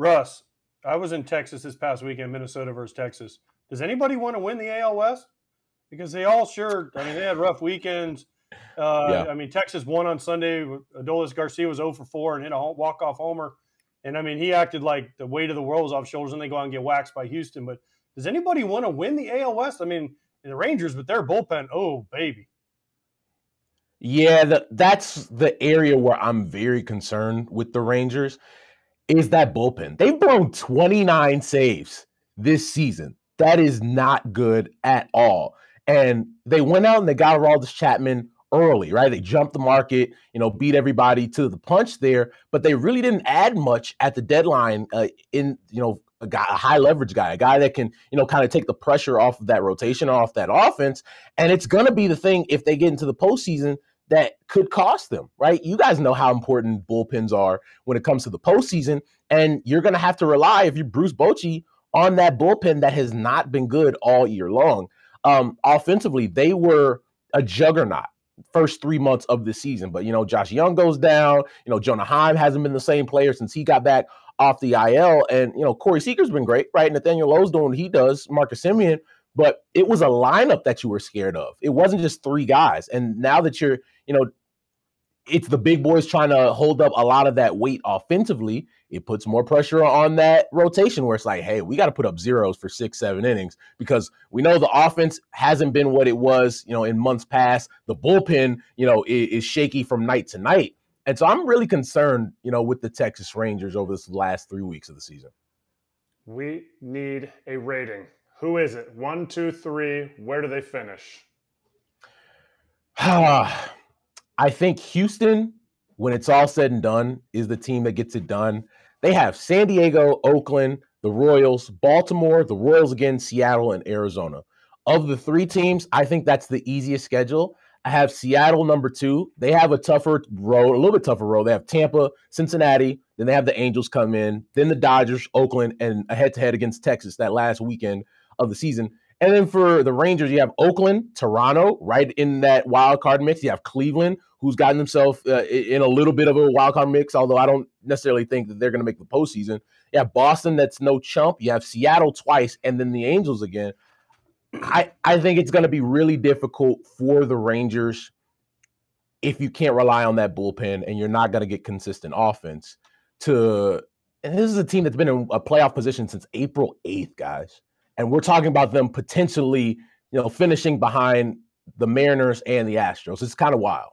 Russ, I was in Texas this past weekend, Minnesota versus Texas. Does anybody want to win the AL West? Because they all sure, I mean, they had rough weekends. Yeah. I mean, Texas won on Sunday. Adolis Garcia was 0 for 4 and hit a walk-off homer. And, I mean, he acted like the weight of the world was off his shoulders, and they go out and get waxed by Houston. But does anybody want to win the AL West? I mean, the Rangers with their bullpen, oh, baby. Yeah, that's the area where I'm very concerned with the Rangers is that bullpen. They've blown 29 saves this season. That is not good at all. And they went out and they got Aroldis Chapman early, right? They jumped the market, beat everybody to the punch there, but they really didn't add much at the deadline a high leverage guy, a guy that can, kind of take the pressure off of that rotation, off that offense. And it's going to be the thing if they get into the postseason that could cost them, right? You guys know how important bullpens are when it comes to the postseason, and you're going to have to rely, if you're Bruce Bochy, on that bullpen that has not been good all year long. Offensively, they were a juggernaut first 3 months of the season, but, Josh Young goes down, Jonah Heim hasn't been the same player since he got back off the IL, and, Corey Seager's been great, right? Nathaniel Lowe's doing what he does, Marcus Semien, but it was a lineup that you were scared of. It wasn't just three guys. And now that you're, it's the big boys trying to hold up a lot of that weight offensively, it puts more pressure on that rotation where it's like, hey, we got to put up zeros for 6-7 innings because we know the offense hasn't been what it was, in months past. The bullpen, is shaky from night to night. And so I'm really concerned, with the Texas Rangers over this last 3 weeks of the season. We need a rating. Who is it? 1, 2, 3. Where do they finish? I think Houston, when it's all said and done, is the team that gets it done. They have San Diego, Oakland, the Royals, Baltimore, the Royals again, Seattle, and Arizona. Of the three teams, I think that's the easiest schedule. I have Seattle number 2. They have a tougher road, a little bit tougher road. They have Tampa, Cincinnati, then they have the Angels come in, then the Dodgers, Oakland, and a head-to-head against Texas that last weekend of the season. And then for the Rangers, you have Oakland, Toronto, right in that wild card mix. You have Cleveland, who's gotten themselves in a little bit of a wild card mix, although I don't necessarily think that they're going to make the postseason. You have Boston, that's no chump. You have Seattle twice, and then the Angels again. I think it's going to be really difficult for the Rangers if you can't rely on that bullpen and you're not going to get consistent offense and this is a team that's been in a playoff position since April 8th, guys. And we're talking about them potentially, finishing behind the Mariners and the Astros. It's kind of wild.